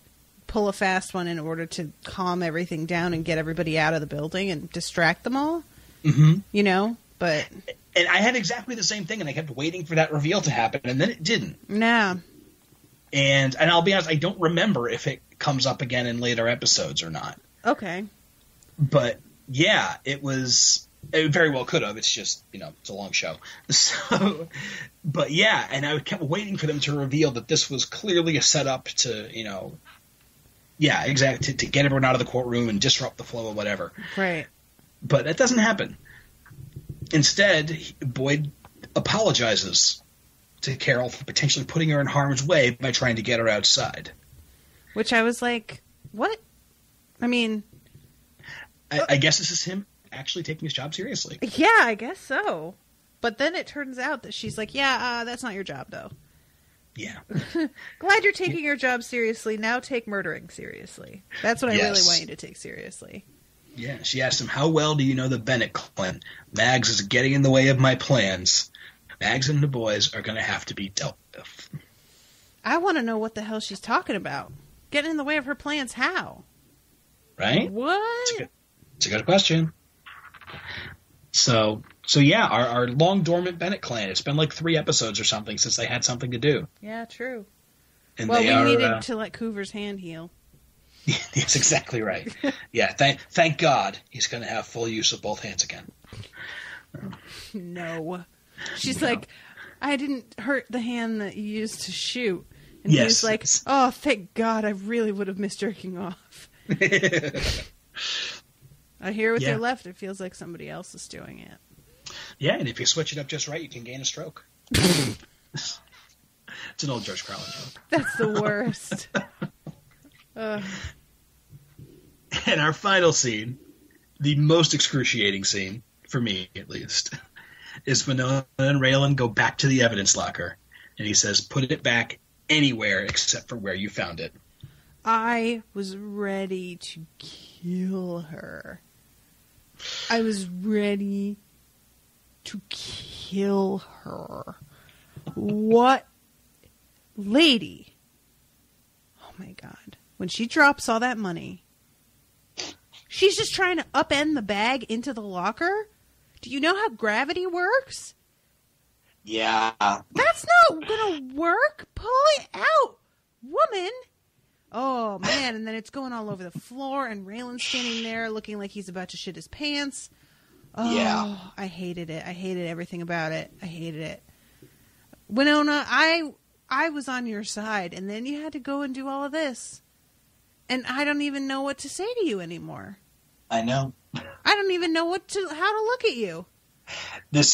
pull a fast one in order to calm everything down and get everybody out of the building and distract them all. Mm-hmm. But... And I had exactly the same thing, and I kept waiting for that reveal to happen, and then it didn't. Nah. And I'll be honest, I don't remember if it comes up again in later episodes or not. Okay. But, yeah, it very well could have. It's just, it's a long show. So, but, yeah, and I kept waiting for them to reveal that this was clearly a setup to, yeah, exactly, to get everyone out of the courtroom and disrupt the flow of whatever. Right. But that doesn't happen. Instead, Boyd apologizes to Carol for potentially putting her in harm's way by trying to get her outside. Which I was like, what? I mean... I guess this is him actually taking his job seriously. Yeah, I guess so. But then it turns out that she's like, that's not your job, though. Yeah. Glad you're taking your job seriously. Now take murdering seriously. That's what I really want you to take seriously. Yeah, she asked him, how well do you know the Bennett clan? Mags is getting in the way of my plans. Mags and the boys are going to have to be dealt with. I want to know what the hell she's talking about. Getting in the way of her plans, how? Right? What? It's a good question. So yeah, our long dormant Bennett clan. It's been like 3 episodes or something since they had something to do. Yeah, true. And we needed to let Coover's hand heal. That's exactly right. Yeah, thank God he's going to have full use of both hands again. No. She's like, I didn't hurt the hand that you used to shoot. And he was like, oh, thank God, I really would have missed jerking off. I hear with your left, it feels like somebody else is doing it. Yeah, and if you switch it up just right, you can gain a stroke. It's an old George Carlin joke. That's the worst. And our final scene, the most excruciating scene, for me at least, is when Winona and Raylan go back to the evidence locker, and he says, put it back anywhere except for where you found it. I was ready to kill her. I was ready to kill her. What lady? Oh my God. When she drops all that money, she's just trying to upend the bag into the locker? Do you know how gravity works? Yeah. That's not gonna work. Pull it out, woman. Oh, man, and then it's going all over the floor, and Raylan's standing there looking like he's about to shit his pants. Oh, yeah. I hated it. I hated everything about it. I hated it. Winona, I was on your side, and then you had to go and do all of this. And I don't even know what to say to you anymore. I know. I don't even know how to look at you. This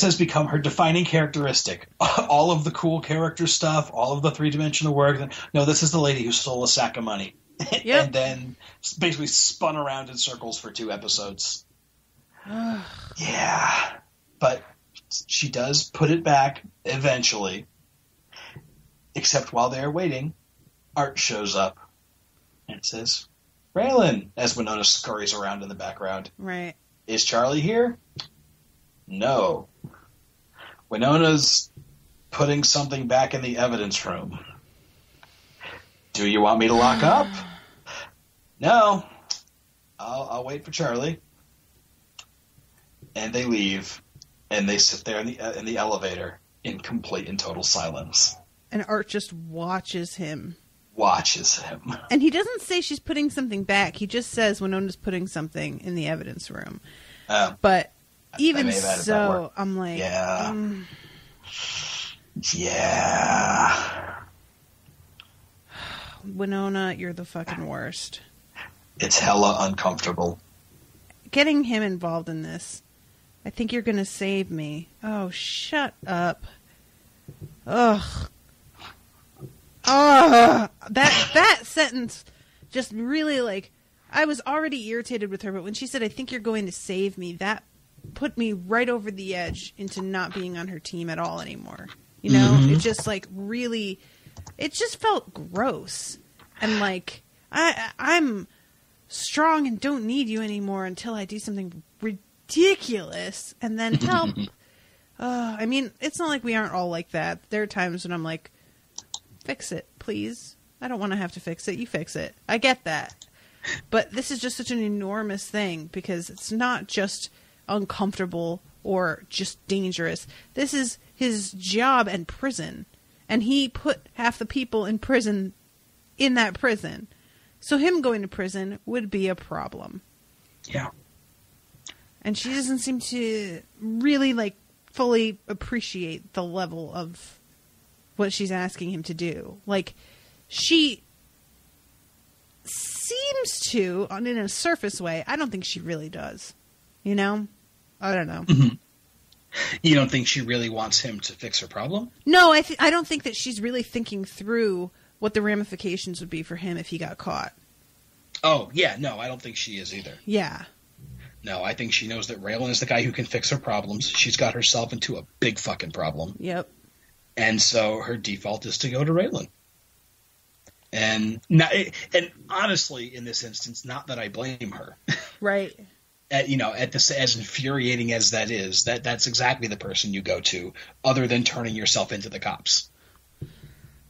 has become her defining characteristic. All of the cool character stuff, all of the 3-dimensional work. No, this is the lady who stole a sack of money. Yep. And then basically spun around in circles for 2 episodes. Yeah. But she does put it back eventually. Except while they're waiting, Art shows up and says, Raylan, as Winona scurries around in the background. Right. Is Charlie here? No. Winona's putting something back in the evidence room. Do you want me to lock up? No. I'll wait for Charlie. And they leave, and they sit there in the elevator in complete and total silence. And Art just watches him. And he doesn't say she's putting something back. He just says Winona's putting something in the evidence room. But even so, I'm like... Yeah. Yeah. Winona, you're the fucking worst. It's hella uncomfortable. Getting him involved in this. I think you're going to save me. Oh, shut up. Ugh. That sentence just really, like, I was already irritated with her, but when she said, I think you're going to save me, that put me right over the edge into not being on her team at all anymore. You know? Mm-hmm. It just, like, really, it just felt gross. And, like, I'm strong and don't need you anymore until I do something ridiculous and then help. I mean, it's not like we aren't all like that. There are times when I'm like, fix it, please. I don't want to have to fix it. You fix it. I get that. But this is just such an enormous thing because it's not just uncomfortable or just dangerous. This is his job and prison. And he put half the people in prison in that prison. So him going to prison would be a problem. Yeah. And she doesn't seem to really, like, fully appreciate the level of what she's asking him to do. Like, she seems to, in a surface way. I don't think she really does. You know? I don't know. Mm-hmm. You don't think she really wants him to fix her problem? No, I don't think that she's really thinking through what the ramifications would be for him if he got caught. Oh, yeah. No, I don't think she is either. Yeah. No, I think she knows that Raylan is the guy who can fix her problems. She's got herself into a big fucking problem. Yep. And so her default is to go to Raylan. And honestly, in this instance, not that I blame her. Right. At this, as infuriating as that is, that's exactly the person you go to, other than turning yourself into the cops.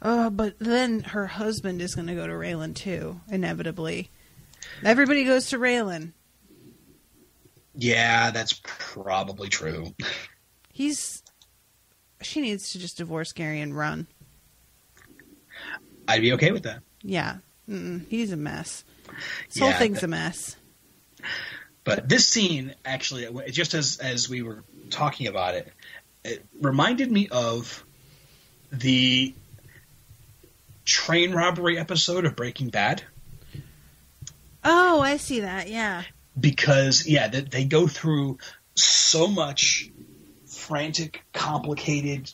But then her husband is going to go to Raylan too, inevitably. Everybody goes to Raylan. Yeah, that's probably true. She needs to just divorce Gary and run. I'd be okay with that. Yeah. He's a mess. This whole thing's a mess. But this scene, actually, just as we were talking about it, it reminded me of the train robbery episode of Breaking Bad. Oh, I see that, yeah. Because, they go through so much frantic, complicated,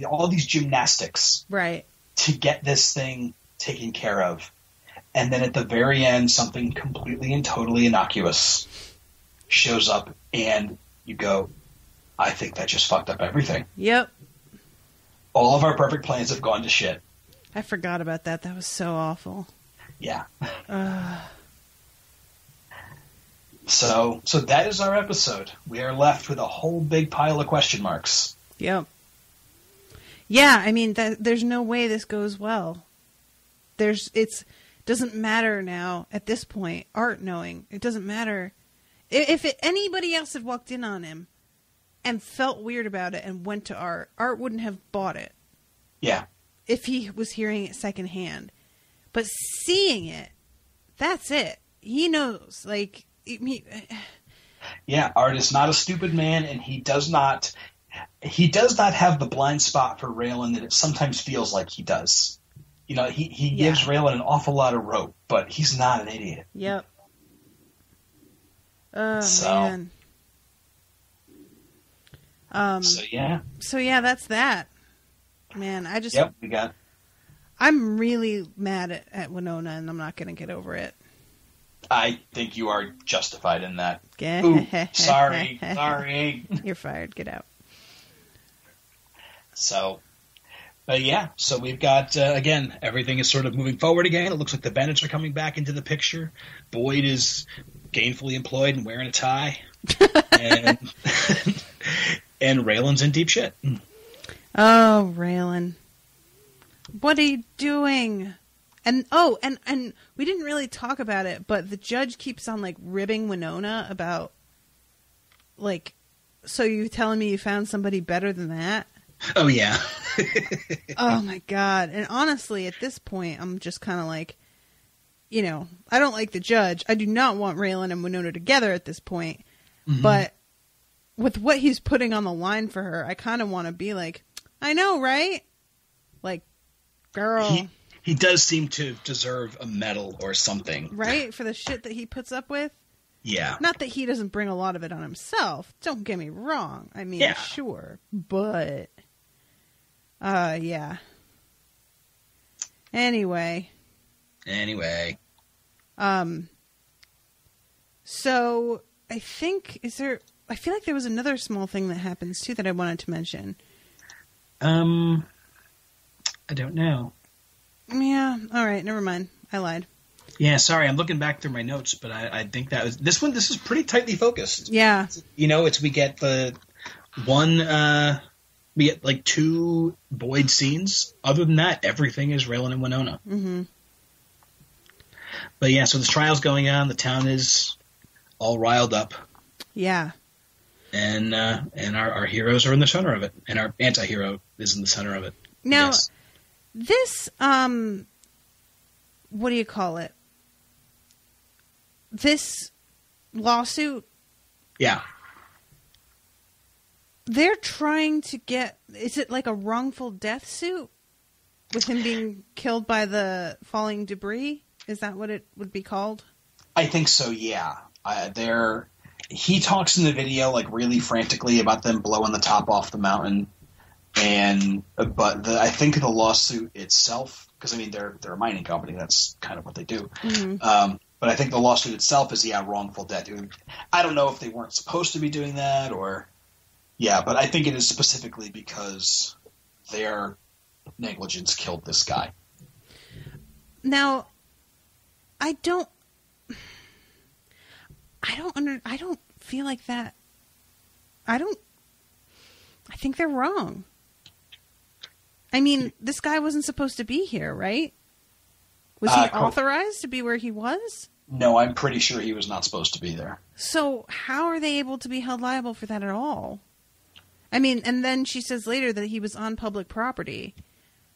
all these gymnastics. Right. To get this thing taken care of. And then at the very end, something completely and totally innocuous shows up, and you go, I think that just fucked up everything. Yep. All of our perfect plans have gone to shit. I forgot about that. That was so awful. Yeah. So that is our episode. We are left with a whole big pile of question marks. Yep. Yeah, I mean, there's no way this goes well. It doesn't matter now at this point. Art knowing it doesn't matter if anybody else had walked in on him and felt weird about it and went to Art. Art wouldn't have bought it. Yeah. If he was hearing it secondhand, but seeing it, that's it. He knows. Like, yeah, Art is not a stupid man, and he does not have the blind spot for Raylan that it sometimes feels like he does. He gives Raylan an awful lot of rope, but he's not an idiot. Yep. Man. So yeah, that's that. Man, I just... Yep, we got... I'm really mad at Winona, and I'm not going to get over it. I think you are justified in that. Ooh, sorry. You're fired. Get out. So we've got, again, everything is sort of moving forward again. It looks like the Bennetts are coming back into the picture. Boyd is gainfully employed and wearing a tie. and Raylan's in deep shit. Oh, Raylan. What are you doing? And we didn't really talk about it, but the judge keeps on, like, ribbing Winona about, like, so you telling me you found somebody better than that? Oh, yeah. Oh, my God. And honestly, at this point, I'm just kind of like, I don't like the judge. I do not want Raylan and Winona together at this point. Mm-hmm. But with what he's putting on the line for her, I kind of want to be like, I know, right? Like, girl. he does seem to deserve a medal or something. Right? For the shit that he puts up with? Yeah. Not that he doesn't bring a lot of it on himself. Don't get me wrong. I mean, Yeah. sure. But, yeah. Anyway. So, I think, I feel like there was another small thing that happens, too, that I wanted to mention. I don't know. Yeah, alright, never mind. I lied. Yeah, sorry, I'm looking back through my notes, but I think that was... This is pretty tightly focused. Yeah. You know, we get the one... we get, like, 2 Boyd scenes. Other than that, everything is Raylan and Winona. Mm-hmm. But yeah, so this trial's going on. The town is all riled up. Yeah. And our heroes are in the center of it. And our anti-hero is in the center of it. Now, Yes. this, what do you call it? This lawsuit, Yeah. they're trying to get, is it like a wrongful death suit? With him being killed by the falling debris? Is that what it would be called? I think so, yeah. He talks in the video like really frantically about them blowing the top off the mountain, but I think the lawsuit itself, because I mean they're a mining company, that's kind of what they do. Mm-hmm. But I think the lawsuit itself is wrongful death. I don't know if they weren't supposed to be doing that or but I think it is specifically because their negligence killed this guy. Now, I don't feel like that. I think they're wrong. I mean, this guy wasn't supposed to be here, right? Was he authorized to be where he was? No, I'm pretty sure he was not supposed to be there. So how are they able to be held liable for that at all? I mean, and then she says later that he was on public property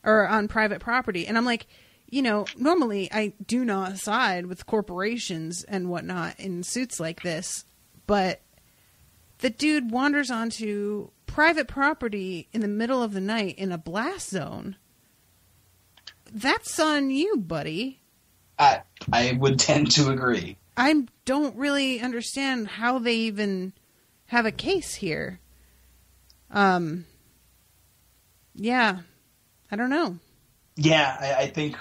or on private property. And I'm like, you know, normally I do not side with corporations and whatnot in suits like this, but the dude wanders onto private property in the middle of the night in a blast zone. That's on you, buddy. I would tend to agree. I don't really understand how they even have a case here. Yeah, I don't know. Yeah, I think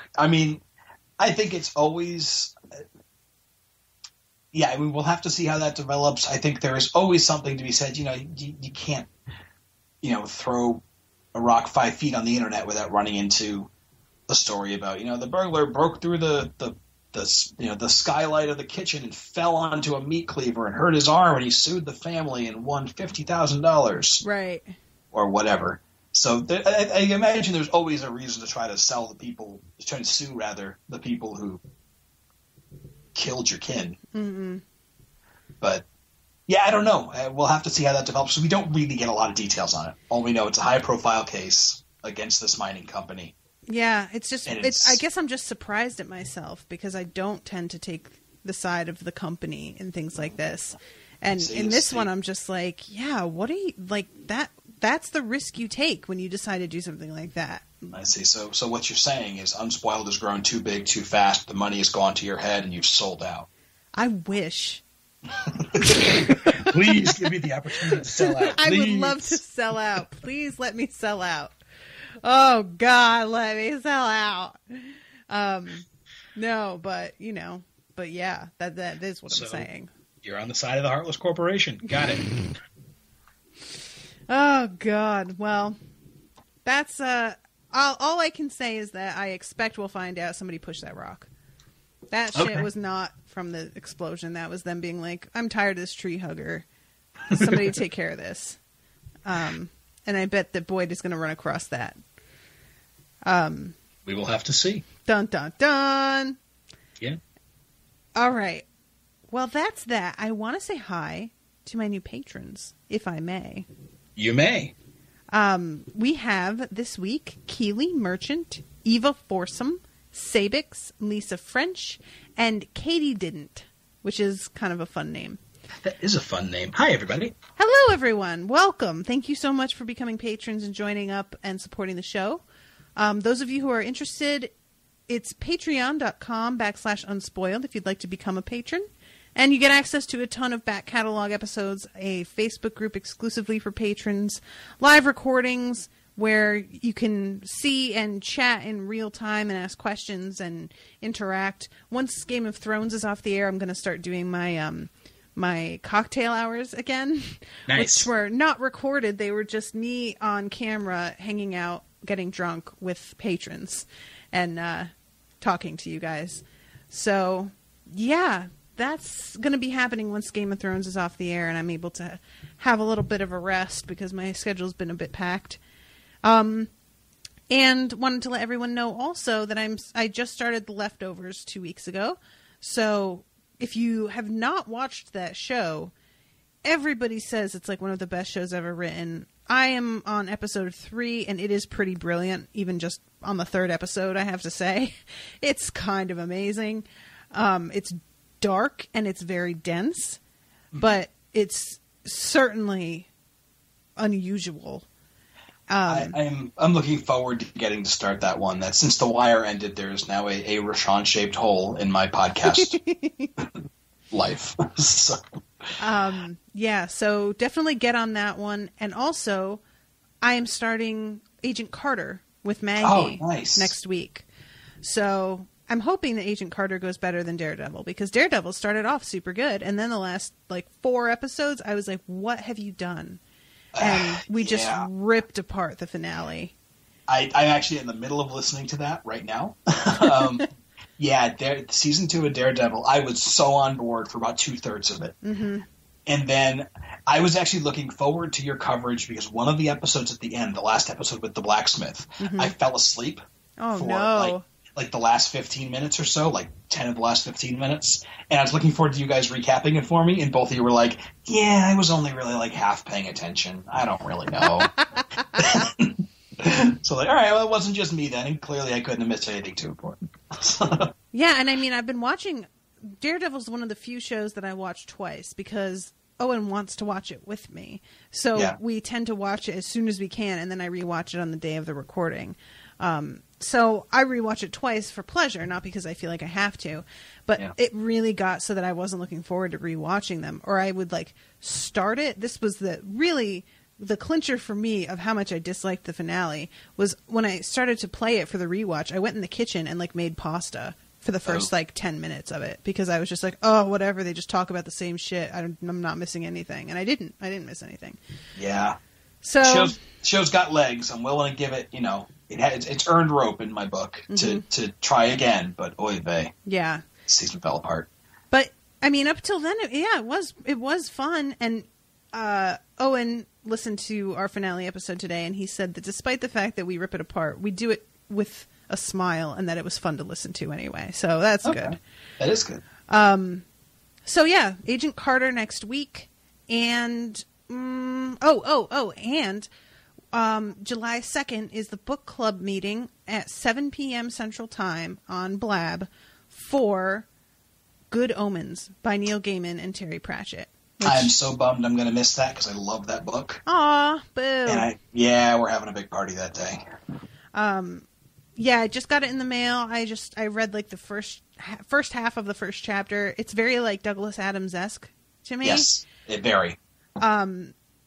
it's always, we'll have to see how that develops. I think there is always something to be said. You know, you can't, throw a rock 5 feet on the internet without running into a story about, the burglar broke through the skylight of the kitchen and fell onto a meat cleaver and hurt his arm and he sued the family and won $50,000. Right. Or whatever. So I imagine there's always a reason to try to sue the people who killed your kin. Mm-hmm. But yeah, I don't know. We'll have to see how that develops. So we don't really get a lot of details on it. All we know, it's a high-profile case against this mining company. Yeah, it's just. I guess I'm just surprised at myself because I don't tend to take the side of the company in things like this. And in this one, I'm just like, yeah, what do you like that? That's the risk you take when you decide to do something like that. I see. So what you're saying is Unspoiled has grown too big, too fast. The money has gone to your head, and you've sold out. I wish. Please give me the opportunity to sell out. Please. I would love to sell out. Please let me sell out. Oh God, let me sell out. No, but yeah, that is what I'm saying. You're on the side of the Heartless Corporation. Got it. Oh God. Well, that's all I can say is that I expect we'll find out somebody pushed that rock. That shit was not from the explosion. That was them being like, I'm tired of this tree hugger. Somebody take care of this. And I bet that Boyd is going to run across that. We will have to see. Dun, dun, dun. Yeah. All right. Well, that's that. I want to say hi to my new patrons, if I may. You may. We have this week Keely Merchant, Eva Forsum, Sabix, Lisa French, and Katie Didn't, which is kind of a fun name. That is a fun name. Hi, everybody. Hello, everyone. Welcome. Thank you so much for becoming patrons and joining up and supporting the show. Those of you who are interested it's patreon.com/unspoiled if you'd like to become a patron. And you get access to a ton of back catalog episodes, a Facebook group exclusively for patrons, live recordings where you can see and chat in real time and ask questions and interact. Once Game of Thrones is off the air, I'm going to start doing my my cocktail hours again. Nice. Which were not recorded. They were just me on camera hanging out, getting drunk with patrons and talking to you guys. So, yeah, that's going to be happening once Game of Thrones is off the air and I'm able to have a little bit of a rest because my schedule's been a bit packed. And wanted to let everyone know also that I just started The Leftovers 2 weeks ago. So if you have not watched that show, everybody says it's like one of the best shows ever written. I am on episode 3 and it is pretty brilliant. Even just on the 3rd episode, I have to say, it's kind of amazing. It's dark and it's very dense, but it's certainly unusual. I'm looking forward to getting to start that one. That since The Wire ended, there's now a Rashawn-shaped hole in my podcast life. So. Yeah, so definitely get on that one. And also, I am starting Agent Carter with Maggie next week. So I'm hoping that Agent Carter goes better than Daredevil because Daredevil started off super good. And then the last 4 episodes, I was like, what have you done? And we just ripped apart the finale. I'm actually in the middle of listening to that right now. Season 2 of Daredevil, I was so on board for about 2/3 of it. Mm-hmm. And then I was actually looking forward to your coverage because one of the episodes at the end, the last episode with the blacksmith, I fell asleep for like the last 15 minutes or so, like 10 of the last 15 minutes. And I was looking forward to you guys recapping it for me. And both of you were like, yeah, I was only really like half paying attention. I don't really know. So like, all right, well, it wasn't just me then. And clearly I couldn't have missed anything too important. Yeah. And I mean, I've been watching Daredevil's one of the few shows that I watch twice because Owen wants to watch it with me. So we tend to watch it as soon as we can. And then I rewatch it on the day of the recording. So I rewatch it twice for pleasure, not because I feel like I have to, but it really got so that I wasn't looking forward to rewatching them, or I would start it. This was the clincher for me of how much I disliked the finale was when I started to play it for the rewatch. I went in the kitchen and made pasta for the first 10 minutes of it because I was just like, oh, whatever. They just talk about the same shit. I'm not missing anything. And I didn't miss anything. Yeah. So show's got legs. I'm willing to give it, it's earned rope in my book to try again, but oy vey. Yeah. Season fell apart. But I mean, up till then, it was fun. And Owen listened to our finale episode today, and he said that despite the fact that we rip it apart, we do it with a smile, and that it was fun to listen to anyway. So that's good. That is good. So yeah, Agent Carter next week, and and July 2nd is the book club meeting at 7 p.m. Central Time on Blab for Good Omens by Neil Gaiman and Terry Pratchett. I'm so bummed I'm going to miss that because I love that book. Aw, boo. And we're having a big party that day. I just got it in the mail. I read the first half of the first chapter. It's very Douglas Adams-esque to me. Yes, it very.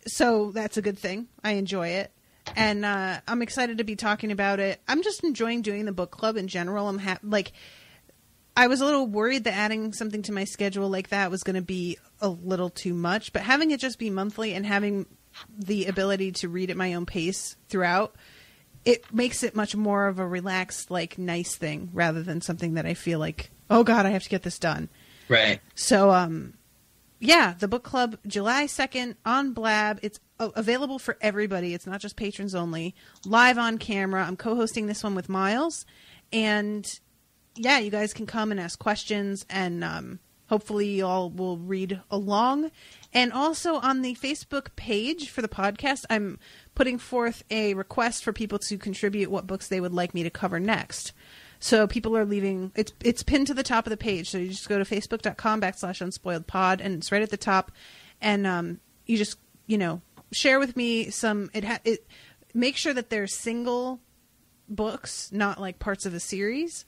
So that's a good thing. I enjoy it. And I'm excited to be talking about it. I'm just enjoying doing the book club in general. I was a little worried that adding something to my schedule like that was going to be a little too much, but having it just be monthly and having the ability to read at my own pace throughout, it makes it much more of a relaxed, nice thing rather than something that I feel like, oh God, I have to get this done. Right. So, the book club, July 2nd on Blab. It's available for everybody. It's not just patrons only. Live on camera. I'm co-hosting this one with Miles. And, you guys can come and ask questions, and hopefully you all will read along. And also on the Facebook page for the podcast, I'm putting forth a request for people to contribute what books they would like me to cover next. So people are leaving, it's pinned to the top of the page. So you just go to facebook.com/unspoiledpod, and it's right at the top. And you just, share with me some, make sure that they're single books, not parts of a series.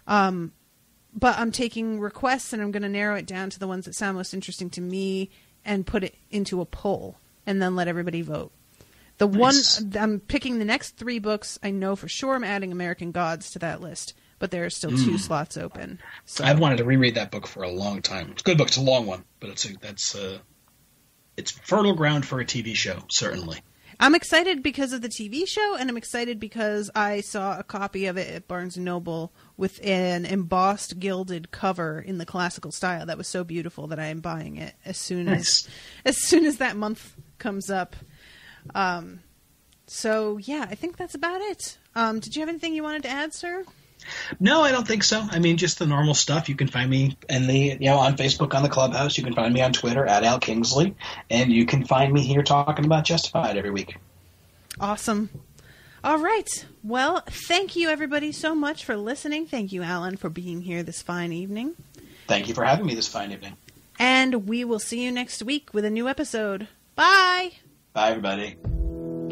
But I'm taking requests and I'm going to narrow it down to the ones that sound most interesting to me and put it into a poll and then let everybody vote. Nice. I'm picking the next 3 books. I know for sure I'm adding American Gods to that list, but there are still 2 slots open. So I've wanted to reread that book for a long time. It's a good book. It's a long one, but it's fertile ground for a TV show, certainly. I'm excited because of the TV show, and I'm excited because I saw a copy of it at Barnes & Noble with an embossed gilded cover in the classical style that was so beautiful that I am buying it as soon as that month comes up. So yeah, I think that's about it. Did you have anything you wanted to add, sir? No, I don't think so. I mean, just the normal stuff. You can find me on Facebook on the Clubhouse. You can find me on Twitter at Al Kingsley, and you can find me here talking about Justified every week. Awesome. All right. Well, thank you everybody so much for listening. Thank you, Alan, for being here this fine evening. Thank you for having me this fine evening. And we will see you next week with a new episode. Bye. Bye, everybody. On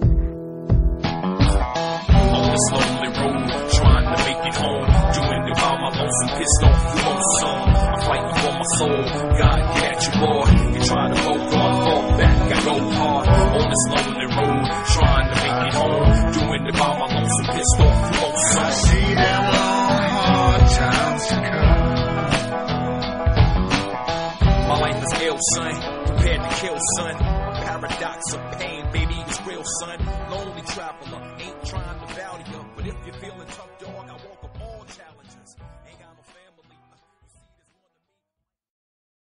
this lonely road, trying to make it home, doing it while my lonesome pissed off lonesome. I'm fighting for my soul, God get at you, boy. You try to go hard, fall back, I go hard. On this lonely road, trying to make it home, doing it while my lonesome pissed off lonesome. I see them long, hard times to come. My life is ill, son, prepared to kill, son. Paradox of pain, baby, it's real, son. Lonely traveler, ain't trying to value you, but if you're feeling tough, dog, I walk